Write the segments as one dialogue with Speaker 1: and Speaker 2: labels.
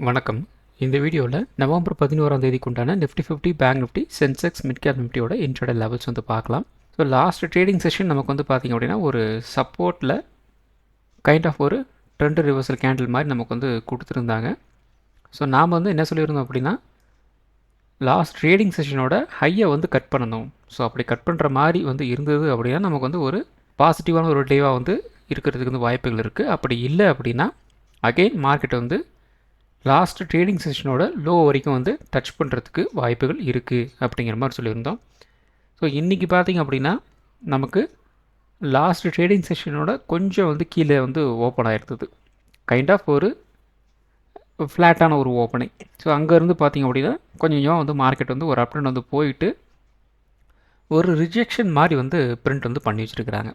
Speaker 1: வணக்கம். இந்த வீடியோவில் நவம்பர் 11ஆம் தேதிக்கு உண்டான Nifty 50 bank Nifty Sensex mid cap நிஃப்டியோட இன்ட்ராடே லெவல்ஸ் வந்து பார்க்கலாம். ஸோ லாஸ்ட் ட்ரேடிங் செஷன் நமக்கு வந்து பார்த்திங்க அப்படின்னா ஒரு சப்போர்ட்டில் கைண்ட் ஆஃப் ஒரு ட்ரெண்ட் ரிவர்சல் கேண்டில் மாதிரி நமக்கு வந்து கொடுத்துருந்தாங்க. ஸோ நாம் வந்து என்ன சொல்லியிருந்தோம் அப்படின்னா லாஸ்ட் ட்ரேடிங் செஷனோட ஹையை வந்து கட் பண்ணணும். ஸோ அப்படி கட் பண்ணுற மாதிரி வந்து இருந்தது அப்படின்னா நமக்கு வந்து ஒரு பாசிட்டிவான ஒரு டேவாக வந்து இருக்கிறதுக்கு வந்து வாய்ப்புகள் இருக்குது. அப்படி இல்லை அப்படின்னா அகெயின் மார்க்கெட் வந்து லாஸ்ட் ட்ரேடிங் செஷனோட லோ வரைக்கும் வந்து டச் பண்ணுறதுக்கு வாய்ப்புகள் இருக்குது அப்படிங்கிற மாதிரி சொல்லியிருந்தோம். ஸோ இன்றைக்கி பார்த்திங்க அப்படின்னா நமக்கு லாஸ்ட் ட்ரேடிங் செஷனோட கொஞ்சம் வந்து கீழே வந்து ஓப்பன் ஆகிருந்தது. கைண்ட் ஆஃப் ஒரு ஃப்ளாட்டான ஒரு ஓப்பனிங். ஸோ அங்கேருந்து பார்த்திங்க அப்படின்னா கொஞ்சம் வந்து மார்க்கெட் வந்து ஒரு அப்ட்ரெண்ட் வந்து போயிட்டு ஒரு ரிஜெக்ஷன் மாதிரி வந்து பிரிண்ட் வந்து பண்ணி வச்சுருக்கிறாங்க.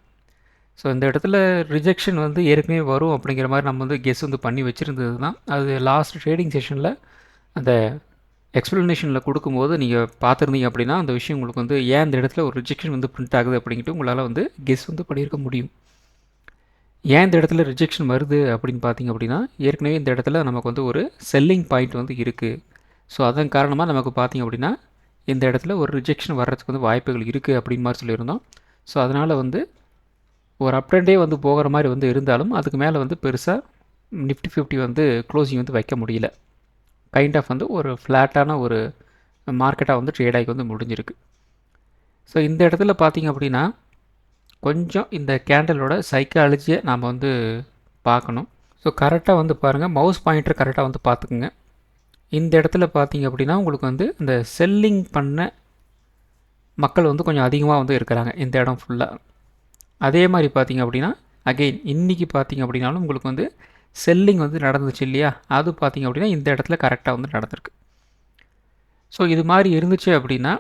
Speaker 1: ஸோ இந்த இடத்துல ரிஜெக்ஷன் வந்து ஏற்கனவே வரும் அப்படிங்கிற மாதிரி நம்ம வந்து கெஸ் வந்து பண்ணி வச்சுருந்தது தான். அது லாஸ்ட் ட்ரேடிங் செஷனில் அந்த எக்ஸ்ப்ளனேஷனில் கொடுக்கும்போது நீங்கள் பார்த்துருந்தீங்க அப்படின்னா அந்த விஷயம் உங்களுக்கு வந்து ஏன் இந்த இடத்துல ஒரு ரிஜெக்ஷன் வந்து பிரிண்ட் ஆகுது அப்படின்ட்டு உங்களால் வந்து கெஸ் வந்து பண்ணியிருக்க முடியும். ஏன் இந்த இடத்துல ரிஜெக்ஷன் வருது அப்படின்னு பார்த்தீங்க அப்படின்னா ஏற்கனவே இந்த இடத்துல நமக்கு வந்து ஒரு செல்லிங் பாயிண்ட் வந்து இருக்குது. ஸோ அதன் காரணமாக நமக்கு பார்த்திங்க அப்படின்னா இந்த இடத்துல ஒரு ரிஜெக்ஷன் வர்றதுக்கு வந்து வாய்ப்புகள் இருக்குது அப்படின்னு மாதிரி சொல்லியிருந்தோம். ஸோ அதனால் வந்து ஒரு அப் ட்ரெண்டே வந்து போகிற மாதிரி வந்து இருந்தாலும் அதுக்கு மேலே வந்து பெருசாக நிஃப்டி 50 வந்து க்ளோசிங் வந்து வைக்க முடியல. கைண்ட் ஆஃப் வந்து ஒரு ஃப்ளாட்டான ஒரு மார்க்கெட்டாக வந்து ட்ரேட் ஆகி வந்து முடிஞ்சிருக்கு. ஸோ இந்த இடத்துல பார்த்திங்க அப்படின்னா கொஞ்சம் இந்த கேண்டலோட சைக்காலஜியை நாம் வந்து பார்க்கணும். ஸோ கரெக்டாக வந்து பாருங்கள், மவுஸ் பாயிண்டர் கரெக்டாக வந்து பார்த்துக்குங்க. இந்த இடத்துல பார்த்திங்க அப்படின்னா உங்களுக்கு வந்து இந்த செல்லிங் பண்ண மக்கள் வந்து கொஞ்சம் அதிகமாக வந்து இருக்கிறாங்க இந்த இடம் ஃபுல்லாக. அதே மாதிரி பார்த்திங்க அப்படின்னா அகெயின் இன்றைக்கி பார்த்திங்க அப்படின்னாலும் உங்களுக்கு வந்து செல்லிங் வந்து நடந்துச்சு இல்லையா, அது பார்த்திங்க அப்படின்னா இந்த இடத்துல கரெக்டாக வந்து நடந்திருக்கு. ஸோ இது மாதிரி இருந்துச்சு அப்படின்னா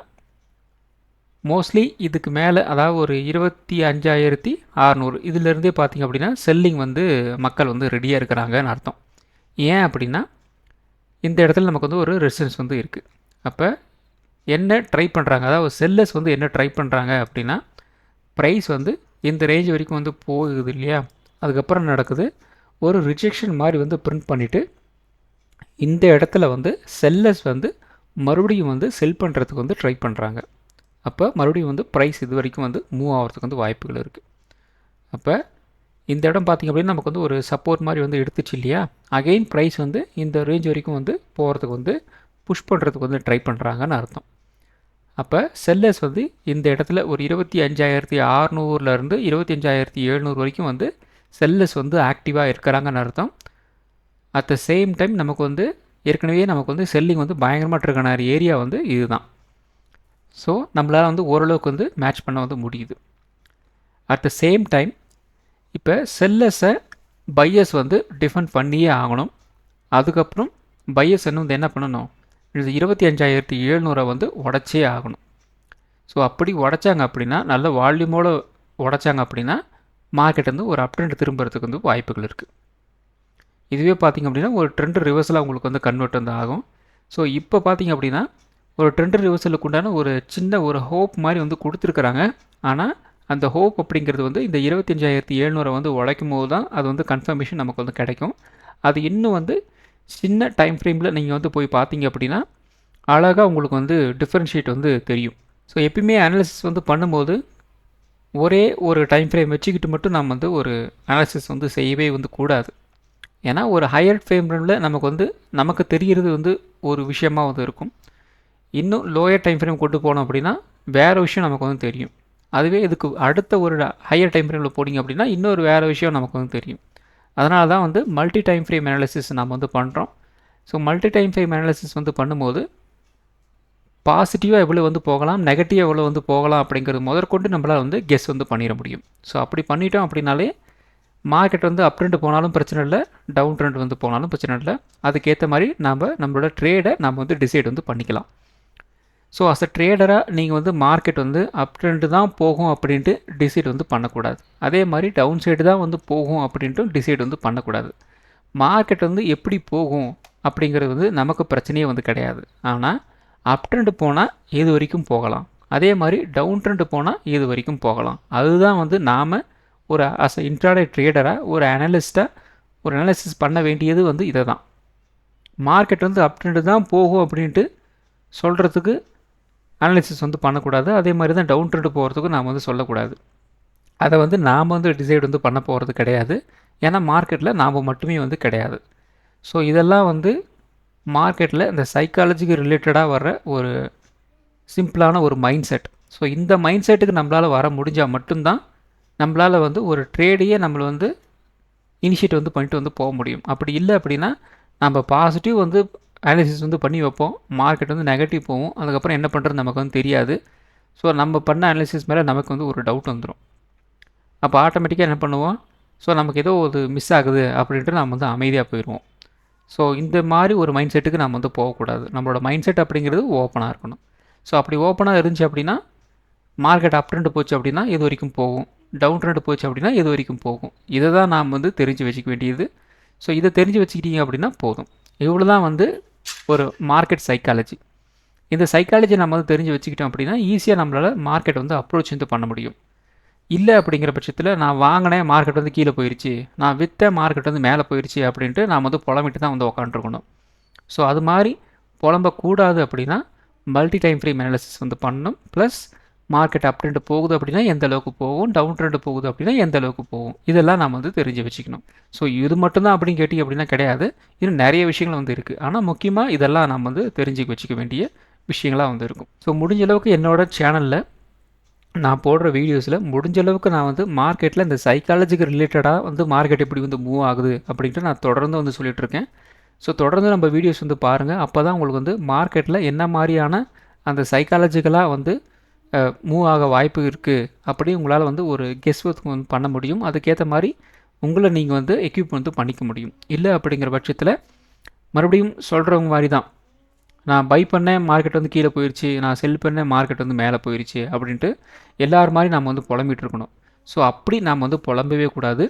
Speaker 1: மோஸ்ட்லி இதுக்கு மேலே அதாவது ஒரு 25,600 இதிலேருந்தே பார்த்திங்க அப்படின்னா செல்லிங் வந்து மக்கள் வந்து ரெடியாக இருக்கிறாங்கன்னு அர்த்தம். ஏன் அப்படின்னா இந்த இடத்துல நமக்கு வந்து ஒரு ரெசிஸ்டன்ஸ் வந்து இருக்குது. அப்போ என்ன ட்ரை பண்ணுறாங்க, அதாவது செல்லர்ஸ் வந்து என்ன ட்ரை பண்ணுறாங்க அப்படின்னா ப்ரைஸ் வந்து இந்த ரேஞ்ச் வரைக்கும் வந்து போகுது இல்லையா, அதுக்கப்புறம் நடக்குது ஒரு ரிஜெக்ஷன் மாதிரி வந்து பிரிண்ட் பண்ணிவிட்டு இந்த இடத்துல வந்து செல்லர்ஸ் வந்து மறுபடியும் வந்து செல் பண்ணுறதுக்கு வந்து ட்ரை பண்ணுறாங்க. அப்போ மறுபடியும் வந்து ப்ரைஸ் இது வரைக்கும் வந்து மூவ் ஆகிறதுக்கு வந்து வாய்ப்புகள் இருக்குது. அப்போ இந்த இடம் பார்த்திங்க அப்படின்னா நமக்கு வந்து ஒரு சப்போர்ட் மாதிரி வந்து எடுத்துச்சு இல்லையா, அகெயின் ப்ரைஸ் வந்து இந்த ரேஞ்ச் வரைக்கும் வந்து போகிறதுக்கு வந்து புஷ் பண்ணுறதுக்கு வந்து ட்ரை பண்ணுறாங்கன்னு அர்த்தம். அப்போ செல்லர்ஸ் வந்து இந்த இடத்துல ஒரு 25,600லேருந்து 25,700 வரைக்கும் வந்து செல்லர்ஸ் வந்து ஆக்டிவாக இருக்கிறாங்கன்னு அர்த்தம். அட் த சேம் டைம் நமக்கு வந்து ஏற்கனவே நமக்கு வந்து செல்லிங் வந்து பயங்கரமாக இருக்கிற ஏரியா வந்து இதுதான். ஸோ நம்மளால் வந்து ஓரளவுக்கு வந்து மேட்ச் பண்ண வந்து முடியுது. அட் த சேம் டைம் இப்போ செல்லர்ஸை பையர்ஸ் வந்து டிஃபெண்ட் பண்ணியே ஆகணும். அதுக்கப்புறம் பையர்ஸ் வந்து என்ன பண்ணணும், இது 25,700 வந்து உடச்சே ஆகணும். ஸோ அப்படி உடச்சாங்க அப்படின்னா நல்ல வால்யூமோடு உடச்சாங்க அப்படின்னா மார்க்கெட் வந்து ஒரு அப் ட்ரெண்ட் திரும்புறதுக்கு வந்து வாய்ப்புகள் இருக்குது. இதுவே பார்த்திங்க அப்படின்னா ஒரு ட்ரெண்ட் ரிவர்சலாக உங்களுக்கு வந்து கன்வெர்ட் வந்து ஆகும். ஸோ இப்போ பார்த்திங்க அப்படின்னா ஒரு ட்ரெண்ட் ரிவர்சலுக்கு உண்டான ஒரு சின்ன ஒரு ஹோப் மாதிரி வந்து கொடுத்துருக்குறாங்க. ஆனால் அந்த ஹோப் அப்படிங்கிறது வந்து இந்த 25,700 வந்து உடைக்கும் போது தான் அது வந்து கன்ஃபர்மேஷன் நமக்கு வந்து கிடைக்கும். அது இன்னும் வந்து சின்ன டைம் ஃப்ரேமில் நீங்கள் வந்து போய் பார்த்தீங்க அப்படின்னா அழகாக உங்களுக்கு வந்து டிஃப்ரென்ஷியேட் வந்து தெரியும். ஸோ எப்பயுமே அனாலிசிஸ் வந்து பண்ணும்போது ஒரே ஒரு டைம் ஃப்ரேம் வச்சுக்கிட்டு மட்டும் நம்ம வந்து ஒரு அனாலிசிஸ் வந்து செய்யவே வந்து கூடாது. ஏன்னா ஒரு ஹையர் ஃப்ரேமில் நமக்கு தெரிகிறது வந்து ஒரு விஷயமாக வந்து இருக்கும். இன்னும் லோயர் டைம் ஃப்ரேம் கொண்டு போனோம் அப்படின்னா வேறு விஷயம் நமக்கு வந்து தெரியும். அதுவே இதுக்கு அடுத்த ஒரு ஹையர் டைம் ஃப்ரேமில் போனீங்க அப்படின்னா இன்னொரு வேறு விஷயம் நமக்கு வந்து தெரியும். அதனால தான் வந்து மல்டி டைம் ஃப்ரேம் அனாலிசிஸ் நம்ம வந்து பண்ணுறோம். So multi time frame analysis வந்து பண்ணும்போது பாசிட்டிவாக எவ்வளோ வந்து போகலாம், நெகட்டிவாக எவ்வளோ வந்து போகலாம் அப்படிங்கிறது முதற்கொண்டு நம்மளால் வந்து கெஸ் வந்து பண்ணிட முடியும். ஸோ அப்படி பண்ணிட்டோம் அப்படின்னாலே மார்க்கெட் வந்து அப் ட்ரெண்ட் போனாலும் பிரச்சனை இல்லை, டவுன் ட்ரெண்ட் வந்து போனாலும் பிரச்சனை இல்லை. அதுக்கேற்ற மாதிரி நம்மளோட ட்ரேடை நம்ம வந்து டிசைட் வந்து பண்ணிக்கலாம். ஸோ அஸ் அ ட்ரேடராக நீங்கள் வந்து மார்க்கெட் வந்து அப் ட்ரெண்டு தான் போகும் அப்படின்ட்டு டிசைட் வந்து பண்ணக்கூடாது. அதே மாதிரி டவுன் சைடு தான் வந்து போகும் அப்படின்ட்டு டிசைட் வந்து பண்ணக்கூடாது. மார்க்கெட் வந்து எப்படி போகும் அப்படிங்கிறது வந்து நமக்கு பிரச்சனையே வந்து கிடையாது. ஆனால் அப் ட்ரெண்டு போனால் எது வரைக்கும் போகலாம், அதே மாதிரி டவுன் ட்ரெண்டு போனால் எது வரைக்கும் போகலாம், அதுதான் வந்து நாம் ஒரு அஸ் அ இன்ட்ராடே ட்ரேடராக ஒரு அனலிஸ்ட்டாக ஒரு அனாலிசிஸ் பண்ண வேண்டியது வந்து இதை தான். மார்க்கெட் வந்து அப் ட்ரெண்டு தான் போகும் அப்படின்ட்டு சொல்கிறதுக்கு அனாலிசிஸ் வந்து பண்ணக்கூடாது. அதே மாதிரி தான் டவுன் ட்ரெண்டு போகிறதுக்கு நாம் வந்து சொல்லக்கூடாது. அதை வந்து நாம் வந்து டிசைட் வந்து பண்ண போகிறது கிடையாது. ஏன்னா மார்க்கெட்டில் நாம் மட்டுமே வந்து கிடையாது. ஸோ இதெல்லாம் வந்து மார்க்கெட்டில் இந்த சைக்காலஜிக்கு ரிலேட்டடாக வர்ற ஒரு சிம்பிளான ஒரு மைண்ட் செட். ஸோ இந்த மைண்ட் செட்டுக்கு நம்மளால் வர முடிஞ்சால் மட்டும்தான் நம்மளால் வந்து ஒரு ட்ரேடையே நம்மளை வந்து இனிஷியேட் வந்து பண்ணிட்டு வந்து போக முடியும். அப்படி இல்லை அப்படின்னா நம்ம பாசிட்டிவ் வந்து அனாலிசிஸ் வந்து பண்ணி வைப்போம், மார்க்கெட் வந்து நெகட்டிவ் போகும், அதுக்கப்புறம் என்ன பண்ணுறது நமக்கு வந்து தெரியாது. ஸோ நம்ம பண்ண அனாலிசிஸ் மேலே நமக்கு வந்து ஒரு டவுட் வந்துடும். அப்போ ஆட்டோமேட்டிக்காக என்ன பண்ணுவோம், ஸோ நமக்கு ஏதோ ஒரு மிஸ் ஆகுது அப்படின்ட்டு நம்ம வந்து அமைதியாக போயிடுவோம். ஸோ இந்த மாதிரி ஒரு மைண்ட் செட்டுக்கு நம்ம வந்து போகக்கூடாது. நம்மளோட மைண்ட் செட் அப்படிங்கிறது ஓப்பனாக இருக்கணும். ஸோ அப்படி ஓப்பனாக இருந்துச்சு அப்படின்னா மார்க்கெட் அப் ட்ரெண்ட் போச்சு அப்படின்னா எது வரைக்கும் போகும், டவுன் ட்ரெண்ட் போச்சு அப்படின்னா எது வரைக்கும் போகும், இதை தான் நாம் வந்து தெரிஞ்சு வச்சுக்க வேண்டியது. ஸோ இதை தெரிஞ்சு வச்சுக்கிட்டீங்க அப்படின்னா போதும். இவ்வளோ தான் வந்து ஒரு மார்க்கெட் சைக்காலஜி. இந்த சைக்காலஜி நம்ம வந்து தெரிஞ்சு வச்சுக்கிட்டோம் அப்படின்னா ஈஸியாக நம்மளால் மார்க்கெட் வந்து அப்ரோச் வந்து பண்ண முடியும். இல்லை அப்படிங்கிற பட்சத்தில் நான் வாங்கினேன் மார்க்கெட் வந்து கீழே போயிடுச்சு, நான் விற்ற மார்க்கெட் வந்து மேலே போயிடுச்சு அப்படின்ட்டு நான் வந்து புலம்பிட்டு தான் வந்து உக்காண்ட்ருக்கணும். ஸோ அது மாதிரி புலம்பக்கூடாது அப்படின்னா மல்டி டைம் ஃப்ரேம் அனாலிசிஸ் வந்து பண்ணணும். ப்ளஸ் மார்க்கெட் அப் ட்ரெண்ட் போகுது அப்படின்னா எந்த அளவுக்கு போகும், டவுன் ட்ரெண்ட் போகுது அப்படின்னா எந்த அளவுக்கு போகும், இதெல்லாம் நம்ம வந்து தெரிஞ்சு வச்சுக்கணும். ஸோ இது மட்டும்தான் அப்படின்னு கேட்டிங்க அப்படின்னா கிடையாது, இன்னும் நிறைய விஷயங்கள் வந்து இருக்குது. ஆனால் முக்கியமாக இதெல்லாம் நம்ம வந்து தெரிஞ்சு வச்சுக்க வேண்டிய விஷயங்களாக வந்து இருக்கும். ஸோ முடிஞ்ச அளவுக்கு என்னோடய சேனலில் நான் போடுற வீடியோஸில் முடிஞ்ச அளவுக்கு நான் வந்து மார்க்கெட்டில் இந்த சைக்காலஜிக்கு ரிலேட்டடாக வந்து மார்க்கெட் எப்படி வந்து மூவ் ஆகுது அப்படின்ட்டு நான் தொடர்ந்து வந்து சொல்லிகிட்ருக்கேன். ஸோ தொடர்ந்து நம்ம வீடியோஸ் வந்து பாருங்கள். அப்போ தான் உங்களுக்கு வந்து மார்க்கெட்டில் என்ன மாதிரியான அந்த சைக்காலஜிக்கலாக வந்து மூவ் ஆக வாய்ப்பு இருக்குது அப்படி உங்களால் வந்து ஒரு கெஸ் ஒர்க் வந்து பண்ண முடியும். அதுக்கேற்ற மாதிரி உங்களை நீங்கள் வந்து எக்யூப் வந்து பண்ணிக்க முடியும். இல்லை அப்படிங்கிற பட்சத்தில் மறுபடியும் சொல்கிறவங்க மாதிரி தான், நான் பை பண்ணேன் மார்க்கெட் வந்து கீழே போயிடுச்சு, நான் செல் பண்ணேன் மார்க்கெட் வந்து மேலே போயிடுச்சு அப்படின்ட்டு எல்லார் மாதிரி நம்ம வந்து புலம்பிகிட்டு இருக்கணும். ஸோ அப்படி நாம் வந்து புலம்பவே கூடாது.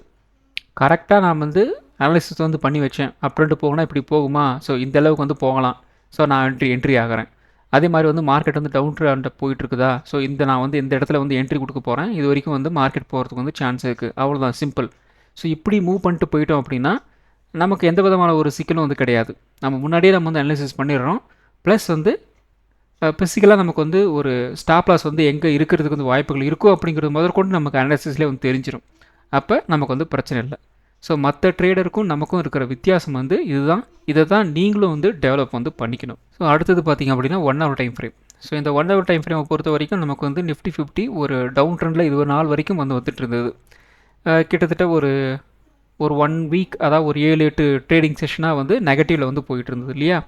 Speaker 1: கரெக்டாக நான் வந்து அனாலிசிஸ் வந்து பண்ணி வச்சேன், அப்படின்ட்டு போகணும் இப்படி போகுமா, ஸோ இந்த அளவுக்கு வந்து போகலாம், ஸோ நான் என்ட்ரி ஆகிறேன். அதே மாதிரி வந்து மார்க்கெட் வந்து டவுன் ட்ரெண்ட் போயிட்டுருக்குதா, ஸோ நான் வந்து இந்த இடத்துல வந்து என்ட்ரி கொடுக்க போகிறேன், இது வரைக்கும் வந்து மார்க்கெட் போகிறதுக்கு வந்து சான்ஸ் இருக்குது, அவ்வளோதான், சிம்பிள். ஸோ இப்படி மூவ் பண்ணிட்டு போயிட்டோம் அப்படின்னா நமக்கு எந்த விதமான ஒரு சிக்கலும் வந்து கிடையாது. நம்ம முன்னாடியே நம்ம வந்து அனாலிசிஸ் பண்ணிடுறோம். ப்ளஸ் வந்து ஃபிசிக்கலாக நமக்கு வந்து ஒரு ஸ்டாப் லாஸ் வந்து எங்கே இருக்கிறதுக்கு வந்து வாய்ப்புகள் இருக்கோ அப்படிங்கிறது முதற்கொண்டு நமக்கு அனாலிசிஸ்லேயே வந்து தெரிஞ்சிடும். அப்போ நமக்கு வந்து பிரச்சனை இல்லை. ஸோ மற்ற ட்ரேடருக்கும் நமக்கும் இருக்கிற வித்தியாசம் வந்து இதுதான். இதை தான் நீங்களும் வந்து டெவலப் வந்து பண்ணிக்கணும். ஸோ அடுத்தது பார்த்திங்க அப்படின்னா 1 hour டைம் ஃப்ரேம். ஸோ இந்த 1 hour டைம் ஃப்ரேமை பொறுத்த வரைக்கும் நமக்கு வந்து நிஃப்டி 50 ஒரு டவுன் ட்ரெண்டில் இது ஒரு நாள் வரைக்கும் வந்து வந்துட்டு இருந்தது. கிட்டத்தட்ட ஒரு 1 வீக், அதாவது ஒரு 7-8 ட்ரேடிங் செஷனாக வந்து நெகட்டிவில் வந்து போயிட்டு இருந்தது இல்லையா.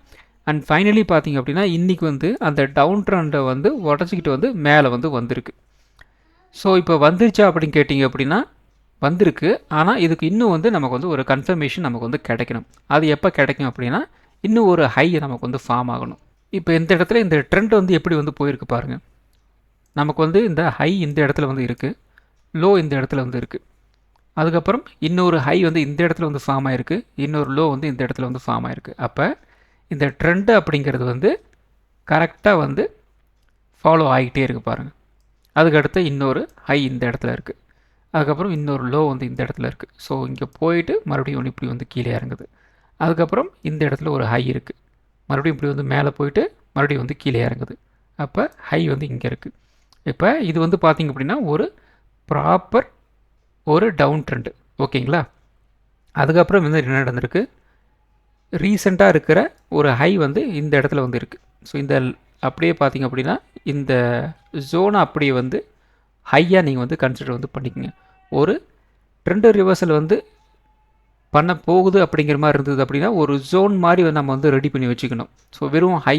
Speaker 1: அண்ட் ஃபைனலி பார்த்திங்க அப்படின்னா இன்றைக்கி வந்து அந்த டவுன் ட்ரெண்டை வந்து உடச்சிக்கிட்டு வந்து மேலே வந்து வந்திருக்கு. ஸோ இப்போ வந்துருச்சா அப்படின்னு கேட்டிங்க அப்படின்னா வந்திருக்கு. ஆனால் இதுக்கு இன்னும் வந்து நமக்கு வந்து ஒரு கன்ஃபர்மேஷன் நமக்கு வந்து கிடைக்கணும். அது எப்போ கிடைக்கும் அப்படின்னா இன்னும் ஒரு ஹை நமக்கு வந்து ஃபார்ம் ஆகணும். இப்போ இந்த இடத்துல இந்த ட்ரெண்ட் வந்து எப்படி வந்து போயிருக்கு பாருங்கள். நமக்கு வந்து இந்த ஹை இந்த இடத்துல வந்து இருக்குது, லோ இந்த இடத்துல வந்து இருக்குது, அதுக்கப்புறம் இன்னொரு ஹை வந்து இந்த இடத்துல வந்து ஃபார்ம் ஆகிருக்கு, இன்னொரு லோ வந்து இந்த இடத்துல வந்து ஃபார்ம் ஆகிருக்கு. அப்போ இந்த ட்ரெண்டு அப்படிங்கிறது வந்து கரெக்டாக வந்து ஃபாலோ ஆகிட்டே இருக்குது பாருங்கள். அதுக்கடுத்து இன்னொரு ஹை இந்த இடத்துல இருக்குது, அதுக்கப்புறம் இன்னொரு லோ வந்து இந்த இடத்துல இருக்குது. ஸோ இங்கே போயிட்டு மறுபடியும் ஒன்று இப்படி வந்து கீழே இறங்குது. அதுக்கப்புறம் இந்த இடத்துல ஒரு ஹை இருக்குது, மறுபடியும் இப்படி வந்து மேலே போயிட்டு மறுபடியும் வந்து கீழே இறங்குது. அப்போ ஹை வந்து இங்கே இருக்குது. இப்போ இது வந்து பார்த்திங்க அப்படின்னா ஒரு ப்ராப்பர் ஒரு டவுன் ட்ரெண்டு, ஓகேங்களா. அதுக்கப்புறம் வந்து என்ன நடந்திருக்கு, ரீசெண்டாக இருக்கிற ஒரு ஹை வந்து இந்த இடத்துல வந்து இருக்குது. ஸோ இந்த அப்படியே பார்த்திங்க அப்படின்னா இந்த ஜோனை அப்படியே வந்து ஹையாக நீங்கள் வந்து கன்சிடர் வந்து பண்ணிக்கோங்க. ஒரு ட்ரெண்ட் ரிவர்சல் வந்து பண்ண போகுது அப்படிங்கிற மாதிரி இருந்தது அப்படின்னா ஒரு ஜோன் மாதிரி வந்து நம்ம வந்து ரெடி பண்ணி வச்சுக்கணும். ஸோ வெறும் ஹை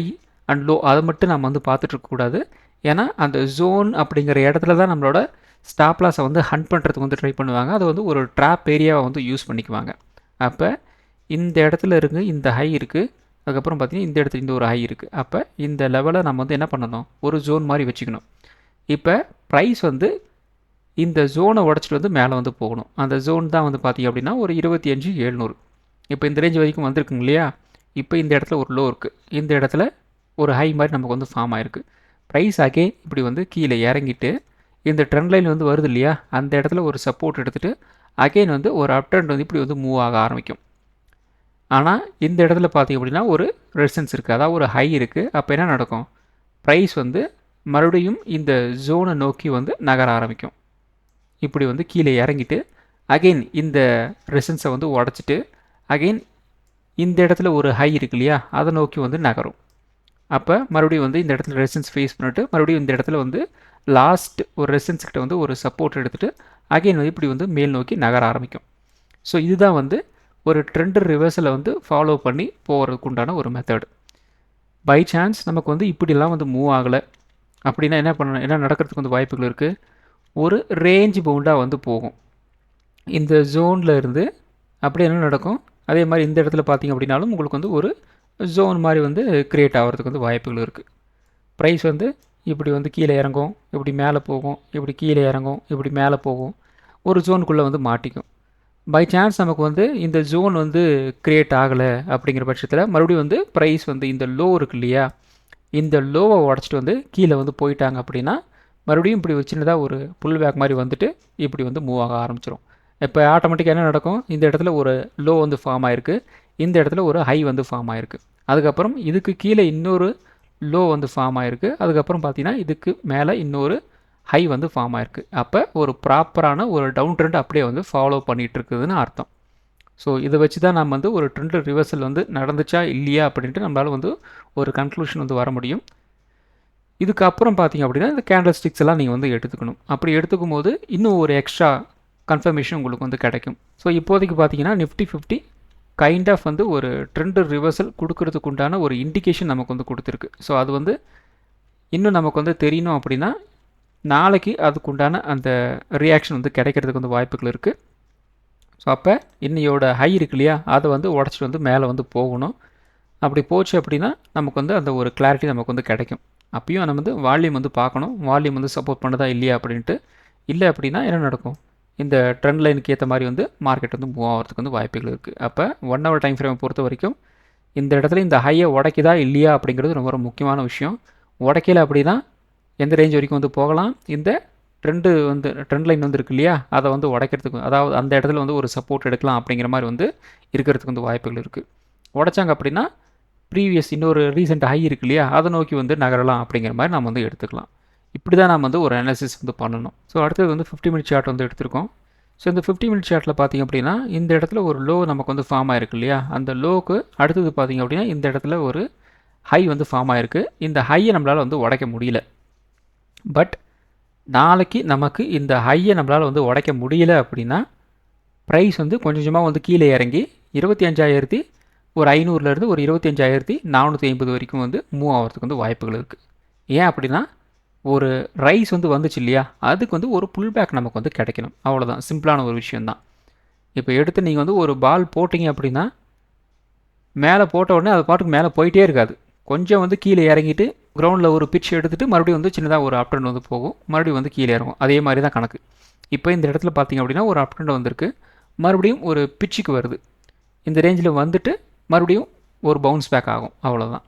Speaker 1: அண்ட் லோ அதை மட்டும் நம்ம வந்து பார்த்துட்ருக்கக்கூடாது. ஏன்னா அந்த ஜோன் அப்படிங்கிற இடத்துல தான் நம்மளோட ஸ்டாப் லாஸை வந்து ஹண்ட் பண்ணுறதுக்கு வந்து ட்ரை பண்ணுவாங்க. அதை வந்து ஒரு ட்ராப் ஏரியாவை வந்து யூஸ் பண்ணிக்குவாங்க. அப்போ இந்த இடத்துல இருக்குது இந்த ஹை இருக்குது, அதுக்கப்புறம் பார்த்திங்கன்னா இந்த இடத்துல இந்த ஒரு ஹை இருக்குது. அப்போ இந்த லெவலை நம்ம வந்து என்ன பண்ணணும், ஒரு ஜோன் மாதிரி வச்சுக்கணும். இப்போ ப்ரைஸ் வந்து இந்த ஜோனை உடச்சிட்டு வந்து மேலே வந்து போகணும். அந்த ஜோன் தான் வந்து பார்த்திங்க அப்படின்னா ஒரு 25,700. இப்போ இந்த ரேஞ்ச் வரைக்கும் வந்திருக்குங்க இல்லையா. இப்போ இந்த இடத்துல ஒரு லோ இருக்குது, இந்த இடத்துல ஒரு ஹை மாதிரி நமக்கு வந்து ஃபார்ம் ஆகிருக்கு. ப்ரைஸ் அகெயின் இப்படி வந்து கீழே இறங்கிட்டு இந்த ட்ரெண்ட் லைன் வந்து வருது இல்லையா, அந்த இடத்துல ஒரு சப்போர்ட் எடுத்துகிட்டு அகெயின் வந்து ஒரு அப் ட்ரெண்ட் வந்து இப்படி வந்து மூவ் ஆக ஆரம்பிக்கும். ஆனால் இந்த இடத்துல பார்த்தீங்க அப்படின்னா ஒரு ரெசிஸ்டன்ஸ் இருக்குது, அதாவது ஒரு ஹை இருக்குது. அப்போ என்ன நடக்கும், ப்ரைஸ் வந்து மறுபடியும் இந்த ஜோனை நோக்கி வந்து நகர ஆரம்பிக்கும். இப்படி வந்து கீழே இறங்கிட்டு அகெயின் இந்த ரெசிஸ்டன்ஸை வந்து உடச்சிட்டு அகெயின் இந்த இடத்துல ஒரு ஹை இருக்கு இல்லையா, அதை நோக்கி வந்து நகரும். அப்போ மறுபடியும் வந்து இந்த இடத்துல ரெசிஸ்டன்ஸ் ஃபேஸ் பண்ணிட்டு மறுபடியும் இந்த இடத்துல வந்து லாஸ்ட் ஒரு ரெசிஸ்டன்ஸ் கிட்ட வந்து ஒரு சப்போர்ட் எடுத்துகிட்டு அகெயின் வந்து இப்படி வந்து மேல் நோக்கி நகர ஆரம்பிக்கும். ஸோ இதுதான் வந்து ஒரு ட்ரெண்ட் ரிவர்ஸில் வந்து ஃபாலோ பண்ணி போகிறதுக்கு உண்டான ஒரு மெத்தடு. பை சான்ஸ் நமக்கு வந்து இப்படிலாம் வந்து மூவ் ஆகலை அப்படின்னா என்ன பண்ணணும், என்ன நடக்கிறதுக்கு வந்து வாய்ப்புகள் இருக்குது, ஒரு ரேஞ்ச் பவுண்டாக வந்து போகும் இந்த ஜோனில் இருந்து. அப்படி என்ன நடக்கும், அதே மாதிரி இந்த இடத்துல பார்த்திங்க அப்படின்னாலும் உங்களுக்கு வந்து ஒரு ஜோன் மாதிரி வந்து க்ரியேட் ஆகிறதுக்கு வந்து வாய்ப்புகள் இருக்குது. ப்ரைஸ் வந்து இப்படி வந்து கீழே இறங்கும், இப்படி மேலே போகும், இப்படி கீழே இறங்கும், இப்படி மேலே போகும், ஒரு ஜோனுக்குள்ளே வந்து மாட்டிக்கும். பை சான்ஸ் நமக்கு வந்து இந்த ஜோன் வந்து க்ரியேட் ஆகலை அப்படிங்கிற பட்சத்தில் மறுபடியும் வந்து ப்ரைஸ் வந்து இந்த லோ இருக்கு இல்லையா, இந்த லோவை உடச்சிட்டு வந்து கீழே வந்து போயிட்டாங்க அப்படின்னா மறுபடியும் இப்படி ஒரு சின்னதாக ஒரு புல் பேக் மாதிரி வந்துட்டு இப்படி வந்து மூவ் ஆக ஆரம்பிச்சிடும். இப்போ ஆட்டோமேட்டிக்காக என்ன நடக்கும், இந்த இடத்துல ஒரு லோ வந்து ஃபார்ம் ஆகிருக்கு, இந்த இடத்துல ஒரு ஹை வந்து ஃபார்ம் ஆகிருக்கு, அதுக்கப்புறம் இதுக்கு கீழே இன்னொரு லோ வந்து ஃபார்ம் ஆகிருக்கு, அதுக்கப்புறம் பார்த்தீங்கன்னா இதுக்கு மேலே இன்னொரு ஹை வந்து ஃபார்ம் ஆகிருக்கு. அப்போ ஒரு ப்ராப்பரான ஒரு டவுன் ட்ரெண்ட் அப்படியே வந்து ஃபாலோ பண்ணிகிட்டு இருக்குதுன்னு அர்த்தம். ஸோ இதை வச்சு தான் நம்ம வந்து ஒரு ட்ரெண்ட் ரிவர்சல் வந்து நடந்துச்சா இல்லையா அப்படின்ட்டு நம்மளால் வந்து ஒரு கன்க்ளூஷன் வந்து வர முடியும். இதுக்கப்புறம் பார்த்தீங்க அப்படின்னா இந்த கேண்டில் ஸ்டிக்ஸ் எல்லாம் நீங்கள் வந்து எடுத்துக்கணும். அப்படி எடுத்துக்கும் போது இன்னும் ஒரு எக்ஸ்ட்ரா கன்ஃபர்மேஷன் உங்களுக்கு வந்து கிடைக்கும். ஸோ இப்போதைக்கு பார்த்தீங்கன்னா நிஃப்டி 50 கைண்ட் ஆஃப் வந்து ஒரு ட்ரெண்ட் ரிவர்சல் கொடுக்கறதுக்கு உண்டான ஒரு இண்டிகேஷன் நமக்கு வந்து கொடுத்துருக்கு. ஸோ அது வந்து இன்னும் நமக்கு வந்து தெரியணும் அப்படின்னா நாளைக்கு அதுக்குண்டான அந்த ரியாக்ஷன் வந்து கிடைக்கிறதுக்கு வந்து வாய்ப்புகள் இருக்குது. ஸோ அப்போ இன்னையோட ஹை இருக்கு இல்லையா, அதை வந்து உடச்சிட்டு வந்து மேலே வந்து போகணும். அப்படி போச்சு அப்படின்னா நமக்கு வந்து அந்த ஒரு கிளாரிட்டி நமக்கு வந்து கிடைக்கும். அப்பயும் நம்ம வந்து வால்யூம் வந்து பார்க்கணும், வால்யூம் வந்து சப்போர்ட் பண்ணுதா இல்லையா அப்படின்ட்டு. இல்லை அப்படின்னா என்ன நடக்கும், இந்த ட்ரெண்ட் லைனுக்கு ஏற்ற மாதிரி வந்து மார்க்கெட் வந்து மூவ் ஆகிறதுக்கு வந்து வாய்ப்புகள் இருக்குது. அப்போ 1 ஹவர் டைம் ஃப்ரேமை பொறுத்த வரைக்கும் இந்த இடத்துல இந்த ஹையை உடைக்குதா இல்லையா அப்படிங்கிறது ரொம்ப ரொம்ப முக்கியமான விஷயம். உடைக்கல அப்படின்னா எந்த ரேஞ்ச் வரைக்கும் வந்து போகலாம், இந்த ட்ரெண்ட் லைன் வந்து இருக்கு இல்லையா, அதை வந்து உடைக்கிறதுக்கு, அதாவது அந்த இடத்துல வந்து ஒரு சப்போர்ட் எடுக்கலாம் அப்படிங்கிற மாதிரி வந்து இருக்கிறதுக்கு வந்து வாய்ப்புகள் இருக்குது. உடைச்சாங்க அப்படின்னா ப்ரீவியஸ் இன்னொரு ரீசெண்ட் ஹை இருக்கு இல்லையா, அதை நோக்கி வந்து நகரலாம் அப்படிங்கிற மாதிரி நம்ம வந்து எடுத்துக்கலாம். இப்படி தான் நம்ம வந்து ஒரு அனாலிசிஸ் வந்து பண்ணணும். ஸோ அடுத்தது வந்து 50 மினிட் சார்ட் வந்து எடுத்திருக்கோம். ஸோ இந்த 50 மினிட் சார்ட்டில் பார்த்திங்க அப்படின்னா இந்த இடத்துல ஒரு லோ நமக்கு வந்து ஃபார்ம் ஆகிருக்கு இல்லையா, அந்த லோவுக்கு அடுத்தது பார்த்திங்க அப்படின்னா இந்த இடத்துல ஒரு ஹை வந்து ஃபார்ம் ஆகிருக்கு. இந்த ஹையை நம்மளால் வந்து உடைக்க முடியல. பட் நாளைக்கு நமக்கு இந்த ஹையை நம்மளால் வந்து உடைக்க முடியல அப்படின்னா ப்ரைஸ் வந்து கொஞ்சம் கொஞ்சமாக வந்து கீழே இறங்கி 25,500 ஒரு 25,450 வரைக்கும் வந்து மூவ் ஆகிறதுக்கு வந்து வாய்ப்புகள் இருக்குது. ஏன் அப்படின்னா ஒரு ரைஸ் வந்து வந்துச்சு இல்லையா, அதுக்கு வந்து ஒரு புல் பேக் நமக்கு வந்து கிடைக்கணும், அவ்வளோதான், சிம்பிளான ஒரு விஷயந்தான். இப்போ எடுத்து நீங்கள் வந்து ஒரு பால் போட்டிங்க அப்படின்னா மேலே போட்ட உடனே அது பாட்டுக்கு மேலே போயிட்டே இருக்காது, கொஞ்சம் வந்து கீழே இறங்கிட்டு கிரவுண்டில் ஒரு பிட்ச் எடுத்துகிட்டு மறுபடியும் வந்து சின்னதாக ஒரு அப் ட்ரெண்ட் வந்து போகும், மறுபடியும் வந்து கீழே இறங்கும். அதே மாதிரி தான் கணக்கு. இப்போ இந்த இடத்துல பார்த்திங்க அப்படின்னா ஒரு அப் ட்ரெண்ட் வந்திருக்கு, மறுபடியும் ஒரு பிட்சுக்கு வருது, இந்த ரேஞ்சில் வந்துட்டு மறுபடியும் ஒரு பவுன்ஸ் பேக் ஆகும், அவ்வளோதான்.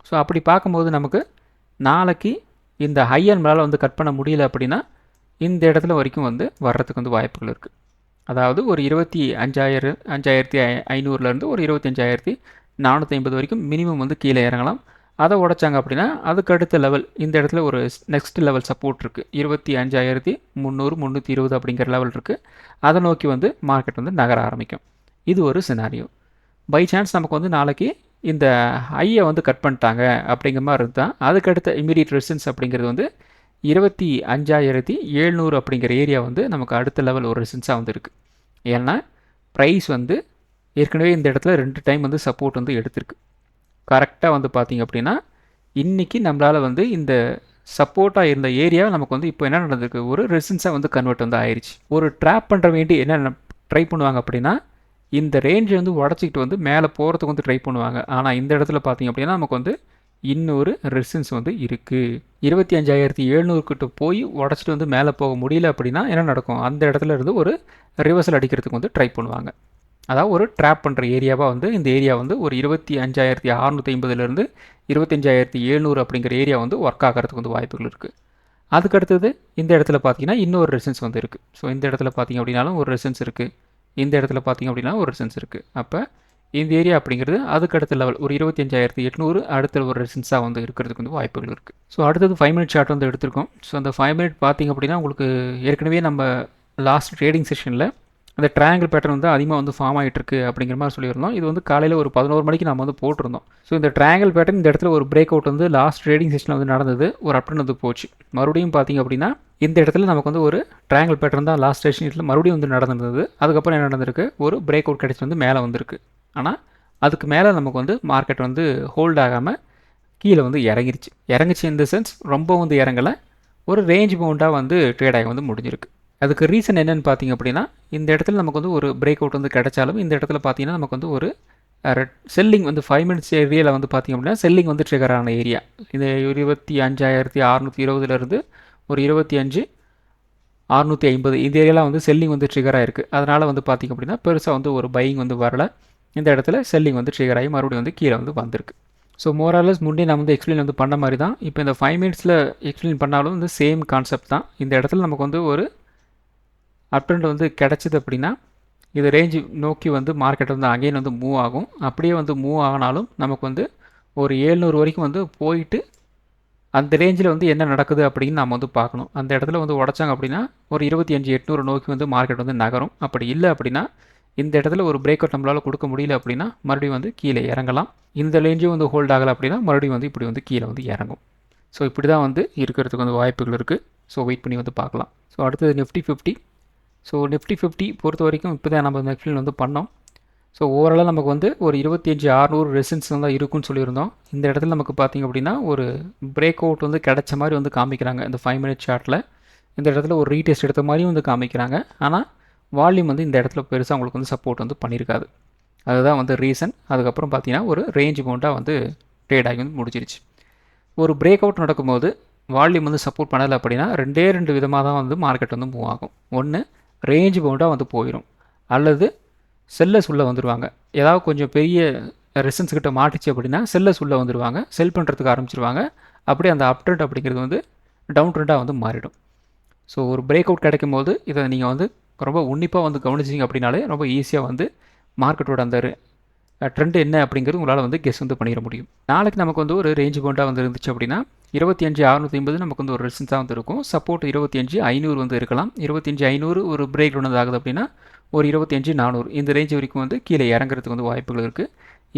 Speaker 1: ஸோ அப்படி பார்க்கும்போது நமக்கு நாளைக்கு இந்த ஹையை நம்மளால் வந்து கட் பண்ண முடியல அப்படின்னா இந்த இடத்துல வரைக்கும் வந்து வர்றதுக்கு வந்து வாய்ப்புகள் இருக்குது. அதாவது ஒரு 25,500 ஒரு 25,450 வரைக்கும் மினிமம் வந்து கீழே இறங்கலாம். அதை உடைச்சாங்க அப்படின்னா அதுக்கு அடுத்த லெவல் இந்த இடத்துல ஒரு நெக்ஸ்ட் லெவல் சப்போர்ட் இருக்குது, 25,300 320 அப்படிங்கிற லெவல் இருக்குது. அதை நோக்கி வந்து மார்க்கெட் வந்து நகர ஆரம்பிக்கும். இது ஒரு சினாரியோ. பை சான்ஸ் நமக்கு வந்து நாளைக்கு இந்த ஹையை வந்து கட் பண்ணிட்டாங்க அப்படிங்கிற மாதிரி இருந்தால் அதுக்கடுத்த இமீடியட் ரெசிஸ்டன்ஸ் அப்படிங்கிறது வந்து 25,700 அப்படிங்கிற ஏரியா வந்து நமக்கு அடுத்த லெவல் ஒரு ரெசிஸ்டன்ஸாக வந்து இருக்குது. ஏன்னா ப்ரைஸ் வந்து ஏற்கனவே இந்த இடத்துல 2 டைம் வந்து சப்போர்ட் வந்து எடுத்திருக்கு. கரெக்டாக வந்து பார்த்திங்க அப்படின்னா இன்றைக்கி நம்மளால் வந்து இந்த சப்போர்ட்டாக இருந்த ஏரியா நமக்கு வந்து இப்போ என்ன நடந்திருக்கு, ஒரு ரெசிஸ்டன்ஸாக வந்து கன்வெர்ட் வந்து ஆயிடுச்சு. ஒரு ட்ராப் பண்ணுற வேண்டி என்ன ட்ரை பண்ணுவாங்க அப்படின்னா இந்த ரேஞ்சை வந்து உடச்சிக்கிட்டு வந்து மேலே போகிறதுக்கு வந்து ட்ரை பண்ணுவாங்க. ஆனால் இந்த இடத்துல பார்த்திங்க அப்படின்னா நமக்கு வந்து இன்னொரு ரெசிஸ்டன்ஸ் வந்து இருக்குது. 25,700 கிட்ட போய் உடச்சிட்டு வந்து மேலே போக முடியல அப்படின்னா என்ன நடக்கும், அந்த இடத்துல இருந்து ஒரு ரிவர்சல் அடிக்கிறதுக்கு வந்து ட்ரை பண்ணுவாங்க. அதாவது ஒரு ட்ராப் பண்ணுற ஏரியாவாக வந்து இந்த ஏரியா வந்து ஒரு 25,650 25,700 அப்படிங்கிற ஏரியா வந்து ஒர்க் ஆகிறதுக்கு வந்து வாய்ப்புகள் இருக்குது. அதுக்கடுத்தது இந்த இடத்துல பார்த்தீங்கன்னா இன்னொரு ரெசிஸ்டன்ஸ் வந்து இருக்குது. ஸோ இந்த இடத்துல பார்த்திங்க அப்படின்னாலும் ஒரு ரெசிஸ்டன்ஸ் இருக்குது, இந்த இடத்துல பார்த்திங்க அப்படின்னா ஒரு ரெசிஸ்டன்ஸ் இருக்குது. அப்போ இந்த ஏரியா அப்படிங்கிறது அதுக்கு அடுத்த லெவல் ஒரு 25,800 அடுத்த ஒரு ரெசிஸ்டன்ஸாக வந்து இருக்கிறதுக்கு வந்து வாய்ப்புகள் இருக்குது. ஸோ அடுத்தது 5 மினிட் சார்ட் வந்து எடுத்திருக்கோம். ஸோ அந்த 5 மினிட் பார்த்திங்க அப்படின்னா உங்களுக்கு ஏற்கனவே நம்ம லாஸ்ட் ட்ரேடிங் செஷனில் அந்த ட்ரையாங்கிள் பேட்டர்ன் வந்து அதிகமாக வந்து ஃபார்ம் ஆகிட்டு இருக்கு அப்படிங்கிற மாதிரி சொல்லியிருந்தோம். இது வந்து காலையில் ஒரு 11 மணிக்கு நம்ம வந்து போட்டிருந்தோம். ஸோ இந்த ட்ரையாங்கிள் பேட்டர்ன் இந்த இடத்துல ஒரு பிரேக் அவுட் வந்து லாஸ்ட் ட்ரேடிங் செஷனில் வந்து நடந்தது, ஒரு அப்டன் வந்து போச்சு. மறுபடியும் பார்த்திங்க அப்படின்னா இந்த இடத்துல நமக்கு வந்து ஒரு ட்ரையாங்கிள் பேட்டர்ன் தான் லாஸ்ட் செஷனில் மறுபடியும் வந்து நடந்திருந்தது. அதுக்கப்புறம் என்ன நடந்திருக்கு, ஒரு பிரேக் அவுட் கிடைச்சி வந்து மேலே வந்திருக்கு. ஆனால் அதுக்கு மேலே நமக்கு வந்து மார்க்கெட் வந்து ஹோல்ட் ஆகாமல் கீழே வந்து இறங்கிச்சு இந்த சென்ஸ் ரொம்ப வந்து இறங்கலை, ஒரு ரேஞ்ச் பவுண்டாக வந்து ட்ரேட் ஆகி வந்து முடிஞ்சிருக்கு. அதுக்கு ரீசன் என்னென்னு பார்த்தீங்க அப்படின்னா இந்த இடத்துல நமக்கு வந்து ஒரு பிரேக் அவுட் வந்து கிடைச்சாலும் இந்த இடத்துல பார்த்தீங்கன்னா நமக்கு வந்து ஒரு செல்லிங் வந்து 5 மினிட்ஸ் ஏரியாவில் வந்து பார்த்திங்க அப்படின்னா செல்லிங் வந்து ட்ரிகர் ஆன ஏரியா. இது 25,620 ஒரு 25,650 இந்த ஏரியாவில் வந்து செல்லிங் வந்து ட்ரிகர் ஆகிருக்கு. அதனால் வந்து பார்த்திங்க அப்படின்னா பெருசாக வந்து ஒரு பையிங் வந்து வரலை. இந்த இடத்துல செல்லிங் வந்து ட்ரிகர் ஆகி மறுபடியும் வந்து கீழே வந்து வந்திருக்கு. ஸோ மோராலஸ் முன்னே நான் வந்து எக்ஸ்பிளைன் வந்து பண்ண மாதிரி தான் இப்போ இந்த 5 மினிட்ஸில் எக்ஸ்பிளைன் பண்ணாலும் வந்து சேம் கான்செப்ட் தான். இந்த இடத்துல நமக்கு வந்து ஒரு அப்ட்ரெண்ட் வந்து கிடச்சிது அப்படின்னா இது ரேஞ்சு நோக்கி வந்து மார்க்கெட் வந்து அகைன் வந்து மூவ் ஆகும். அப்படியே வந்து மூவ் ஆனாலும் நமக்கு வந்து ஒரு 700 வரைக்கும் வந்து போயிட்டு அந்த ரேஞ்சில் வந்து என்ன நடக்குது அப்படின்னு நம்ம வந்து பார்க்கணும். அந்த இடத்துல வந்து உடச்சாங்க அப்படின்னா ஒரு 25,800 நோக்கி வந்து மார்க்கெட் வந்து நகரும். அப்படி இல்லை அப்படின்னா இந்த இடத்துல ஒரு பிரேக் அவுட் நம்மளால் கொடுக்க முடியல அப்படின்னா மறுபடியும் வந்து கீழே இறங்கலாம். இந்த ரேஞ்சும் வந்து ஹோல்ட் ஆகலை அப்படின்னா மறுபடியும் வந்து இப்படி வந்து கீழே வந்து இறங்கும். ஸோ இப்படி தான் வந்து இருக்கிறதுக்கு வந்து வாய்ப்புகள் இருக்குது. ஸோ வெயிட் பண்ணி வந்து பார்க்கலாம். ஸோ அடுத்தது நிஃப்டி 50. ஸோ நிஃப்டி 50 பொறுத்த வரைக்கும் இப்போ தான் நம்ம எக்ஸ்பிளைன் வந்து பண்ணோம். ஸோ ஓவராலாக நமக்கு வந்து ஒரு 25,600 ரெசிஸ்டன்ஸ் தான் இருக்குன்னு சொல்லியிருந்தோம். இந்த இடத்துல நமக்கு பார்த்திங்க அப்படின்னா ஒரு பிரேக் அவுட் வந்து கிடைச்ச மாதிரி வந்து காமிக்கிறாங்க இந்த 5 மினிட் சார்ட்டில். இந்த இடத்துல ஒரு ரீடெஸ்ட் எடுத்த மாதிரியும் வந்து காமிக்கிறாங்க. ஆனால் வால்யூம் வந்து இந்த இடத்துல பெருசாக உங்களுக்கு வந்து சப்போர்ட் வந்து பண்ணியிருக்காது. அதுதான் வந்து ரீசன். அதுக்கப்புறம் பார்த்தீங்கன்னா ஒரு ரேஞ்ச் அமௌண்ட்டாக வந்து ட்ரேட் ஆகி வந்து முடிஞ்சிருச்சு. ஒரு பிரேக் அவுட் நடக்கும்போது வால்யூம் வந்து சப்போர்ட் பண்ணலை அப்படின்னா ரெண்டு விதமாக தான் வந்து மார்க்கெட் வந்து மூவ் ஆகும். ஒன்று ரேஞ்ச் பவுண்டாக வந்து போயிடும், அல்லது செல்லர்ஸ் உள்ளே வந்துடுவாங்க. ஏதாவது கொஞ்சம் பெரிய ரெசிஸ்டன்ஸ் கிட்ட மாட்டிச்சு அப்படின்னா செல்லர்ஸ் உள்ளே வந்துடுவாங்க, செல் பண்ணுறதுக்கு ஆரம்பிச்சிருவாங்க. அப்படியே அந்த அப் ட்ரெண்ட் அப்படிங்கிறது வந்து டவுன் ட்ரெண்டாக வந்து மாறிடும். ஸோ ஒரு பிரேக் அவுட் கிடைக்கும் போது இதை நீங்கள் வந்து ரொம்ப உன்னிப்பாக வந்து கவனிச்சிங்க அப்படின்னாலே ரொம்ப ஈஸியாக வந்து மார்க்கெட்டோட அந்த ட்ரெண்ட் என்ன அப்படிங்கிறது உங்களால் வந்து கெஸ் வந்து பண்ணிட முடியும். நாளைக்கு நமக்கு வந்து ஒரு ரேஞ்ச் பவுண்டாக வந்து இருந்துச்சு அப்படின்னா 25,650 நமக்கு வந்து ஒரு ரெசிஸ்டன்ஸாக வந்து இருக்கும். சப்போர்ட் 25,500 வந்து இருக்கலாம். 25,500 ஒரு பிரேக் டவுன் ஆகுது அப்படின்னா ஒரு 25,400 இந்த ரேஞ்ச் வரைக்கும் வந்து கீழே இறங்குறதுக்கு வந்து வாய்ப்புகள் இருக்குது.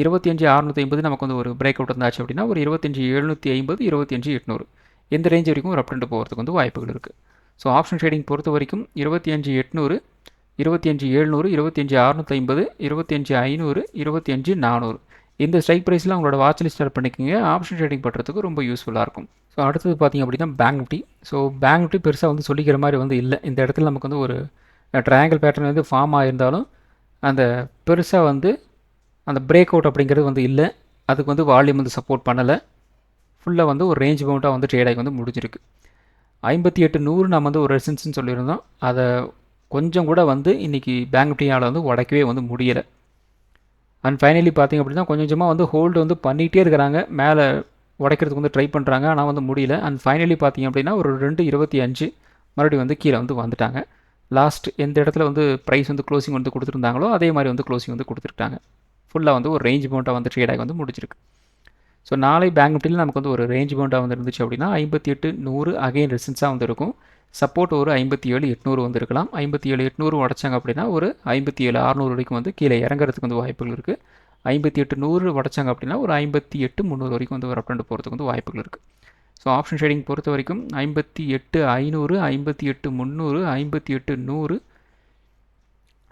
Speaker 1: 25,650 நமக்கு வந்து ஒரு பிரேக் அவுட் இருந்தாச்சு அப்படின்னா ஒரு 25,750 25,800 இந்த ரேஞ்ச் வரைக்கும் ஒரு அப்ட்ரெண்ட் போகிறதுக்கு வந்து வாய்ப்புகள் இருக்குது. ஸோ ஆப்ஷன் ட்ரேடிங் பொறுத்த வரைக்கும் 25,800 25,700 25,650 25,500 25,400 இந்த ஸ்ட்ரைக் ப்ரைஸில் உங்களோட வாட்ச் லிஸ்ட் ஸ்டார்ட் பண்ணிக்கோங்க. ஆப்ஷன் ட்ரேடிங் பண்ணுறதுக்கு ரொம்ப யூஸ்ஃபுல்லாக இருக்கும். ஸோ அடுத்தது பார்த்திங்க அப்படின்னா bank Nifty. So bank Nifty பெருசாக வந்து சொல்லிக்கிற மாதிரி வந்து இல்லை. இந்த இடத்துல நமக்கு வந்து ஒரு ட்ரையாங்கிள் பேட்டர்ன் வந்து ஃபார்ம் ஆகியிருந்தாலும் அந்த பெருசாக வந்து அந்த பிரேக் அவுட் அப்படிங்கிறது வந்து இல்லை. அதுக்கு வந்து வால்யூம் வந்து சப்போர்ட் பண்ணலை. ஃபுல்லாக வந்து ஒரு ரேஞ்ச் பவுண்டாக வந்து ட்ரேட் ஆகி வந்து முடிஞ்சிருக்கு. 58,100 நம்ம வந்து ஒரு ரெசிஸ்டன்ஸ்னு சொல்லியிருந்தோம். அதை கொஞ்சம் கூட வந்து இன்றைக்கி பேங்க் நிஃப்டியால் வந்து உடைக்கவே வந்து முடியலை. அண்ட் ஃபைனலி பார்த்திங்க அப்படின்னா கொஞ்சமாக வந்து ஹோல்டு வந்து பண்ணிகிட்டே இருக்கிறாங்க, மேலே உடைக்கிறதுக்கு வந்து ட்ரை பண்ணுறாங்க, ஆனால் வந்து முடியல. அண்ட் ஃபைனலி பார்த்திங்க அப்படின்னா ஒரு 2.25 மறுபடியும் வந்து கீழே வந்து வந்துட்டாங்க. லாஸ்ட் எந்த இடத்துல வந்து ப்ரைஸ் வந்து க்ளோசிங் வந்து கொடுத்துருந்தாங்களோ அதே மாதிரி வந்து க்ளோசிங் வந்து கொடுத்துருக்காங்க. ஃபுல்லாக வந்து ஒரு ரேஞ்ச் பவுண்டாக வந்து ட்ரேட் ஆகி வந்து முடிச்சிருக்கு. ஸோ நாளை பேங்க் நிஃப்டியில் நமக்கு வந்து ஒரு ரேஞ்ச் பவுண்டாக வந்து இருந்துச்சு அப்படின்னா 58,100 அகைன் ரெசிஸ்டன்ஸாக வந்து இருக்கும். சப்போர்ட் ஒரு 57,800 வந்து இருக்கலாம். 57,800 உடச்சாங்க அப்படின்னா ஒரு 57,600 வரைக்கும் வந்து கீழே இறங்குறதுக்கு வந்து வாய்ப்புகள் இருக்குது. 58,100 உடச்சாங்க அப்படின்னா ஒரு 58,300 வரைக்கும் வந்து ஒரு அப்ட்ரெண்ட் போகிறதுக்கு வந்து வாய்ப்புகள் இருக்குது. ஸோ ஆப்ஷன் ட்ரேடிங் பொறுத்த வரைக்கும் 58,500 58,300 58,100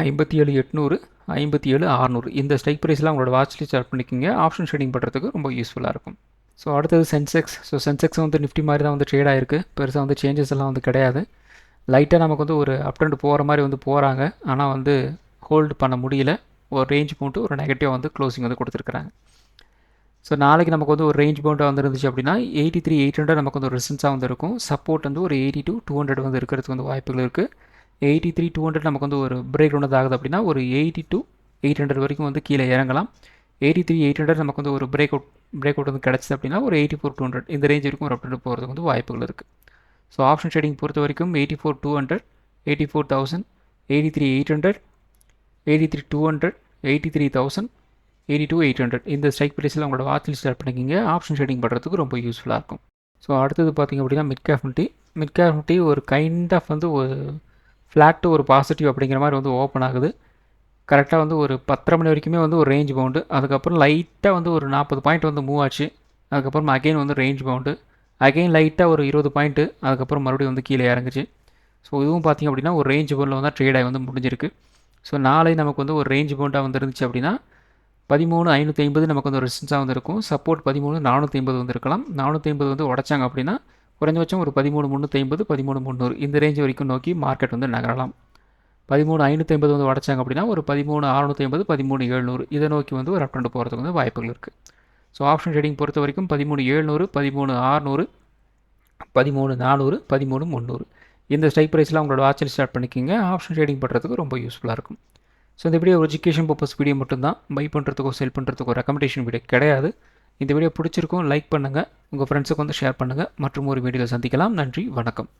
Speaker 1: 57,800 57,600 இந்த ஸ்ட்ரைக் ப்ரைஸ்லாம் உங்களோட வாட்ச் லிஸ்ட் ஸ்டார்ட் பண்ணிக்கோங்க. ஆப்ஷன் ட்ரேடிங் பண்ணுறதுக்கு ரொம்ப யூஸ்ஃபுல்லாக இருக்கும். ஸோ அடுத்தது சென்செக்ஸ். ஸோ சென்செக்ஸ் வந்து நிஃப்டி மாதிரி தான் வந்து ட்ரேட் ஆகிருக்கு. பெருசாக வந்து சேஞ்சஸ் எல்லாம் வந்து கிடையாது. லைட்டாக நமக்கு வந்து ஒரு அப் ட்ரெண்ட் போகிற மாதிரி வந்து போகிறாங்க, ஆனால் வந்து ஹோல்டு பண்ண முடியல. ஒரு ரேஞ்ச் போட்டு ஒரு நெகட்டிவாக வந்து க்ளோசிங் வந்து கொடுத்துருக்குறாங்க. ஸோ நாளைக்கு நமக்கு வந்து ஒரு ரேஞ்ச் பவுண்டாக வந்து இருந்துச்சு அப்படின்னா 83,800 நமக்கு வந்து ஒரு ரெசிஸ்டன்ஸாக வந்து இருக்கும். சப்போர்ட் வந்து ஒரு 82,200 வந்து இருக்கிறதுக்கு வந்து வாய்ப்புகள் இருக்குது. 83,200 நமக்கு வந்து ஒரு பிரேக் டவுன் ஆகுது அப்படின்னா ஒரு 82,800 வரைக்கும் வந்து கீழே இறங்கலாம். 83,800 நமக்கு வந்து ஒரு பிரேக் அவுட் வந்து கிடச்சிது அப்படின்னா ஒரு 84,200 இந்த ரேஞ்ச் வரைக்கும் ஒரு அப்டேட் போகிறதுக்கு வந்து வாய்ப்புகள் இருக்குது. ஸோ ஆப்ஷன் ட்ரேடிங் பொறுத்த வரைக்கும் 84,200 84,000 83,800 83,200 83,000 82,800 இந்த ஸ்ட்ரைக் ப்ரைஸில் உங்களோட வாட்ச் லிஸ்ட் ஸ்டார்ட் பண்ணிக்கிங்க. ஆப்ஷன் ட்ரேடிங் பண்ணுறதுக்கு ரொம்ப யூஸ்ஃபுல்லாக இருக்கும். ஸோ அடுத்தது பார்த்திங்க அப்படின்னா மிட் கேப் நிஃப்டி ஒரு கைண்ட் ஆஃப் வந்து ஒரு ஃப்ளாட்டு ஒரு பாசிட்டிவ் அப்படிங்கிற மாதிரி வந்து ஓப்பன் ஆகுது. கரெக்டாக வந்து ஒரு 10:30 மணி வரைக்குமே வந்து ஒரு ரேஞ்ச் பவுண்டு. அதுக்கப்புறம் லைட்டாக வந்து ஒரு 40 பாயிண்ட் வந்து மூவ் ஆச்சு. அதுக்கப்புறம் அகெயின் வந்து ரேஞ்ச் பவுண்டு. அகெயின் லைட்டாக ஒரு 20 பாயிண்ட்டு. அதுக்கப்புறம் மறுபடியும் வந்து கீழே இறங்குச்சு. ஸோ இதுவும் பார்த்திங்க அப்படின்னா ஒரு ரேஞ்ச் பவுண்டில் வந்து ட்ரேட் ஆகி வந்து முடிஞ்சிருக்கு. ஸோ நாளை நமக்கு வந்து ஒரு ரேஞ்ச் பவுண்டாக வந்து இருந்துச்சு அப்படின்னா 13,550 நமக்கு வந்து ஒரு ரெசிஸ்டன்ஸாக வந்து இருக்கும். சப்போர்ட் 13,450 வந்து இருக்கலாம். 450 வந்து உடச்சாங்க அப்படின்னா குறைஞ்சபட்சம் ஒரு 13,350 13,300 இந்த ரேஞ்ச் வரைக்கும் நோக்கி மார்க்கெட் வந்து நகரலாம். 13,550 வந்து உடச்சாங்க அப்படின்னா ஒரு 13,650 13,700 இதை நோக்கி வந்து ஒரு அப் ட்ரெண்ட் போகிறதுக்கு வந்து வாய்ப்புகள் இருக்குது. ஸோ ஆப்ஷன் ட்ரேடிங் பொறுத்த வரைக்கும் 13,700 13,600 13,400 13,300 இந்த ஸ்ட்ரைக் ப்ரைஸில் உங்களோட வாட்சில் ஸ்டார்ட் பண்ணிக்கிங்க. ஆப்ஷன் ட்ரேடிங் பண்ணுறதுக்கு ரொம்ப யூஸ்ஃபுல்லாக இருக்கும். ஸோ இந்த வீடியோ ஒரு எஜுகேஷன் பர்பஸ் வீடியோ மட்டும்தான். பை பண்ணுறதுக்கோ செல் பண்ணுறதுக்கோ ரெக்கமெண்டேஷன் வீடியோ கிடையாது. இந்த வீடியோ பிடிச்சிருக்கும் லைக் பண்ணுங்கள், உங்கள் ஃப்ரெண்ட்ஸுக்கு வந்து ஷேர் பண்ணுங்கள். மற்றும் ஒரு வீடியோவில் சந்திக்கலாம். நன்றி, வணக்கம்.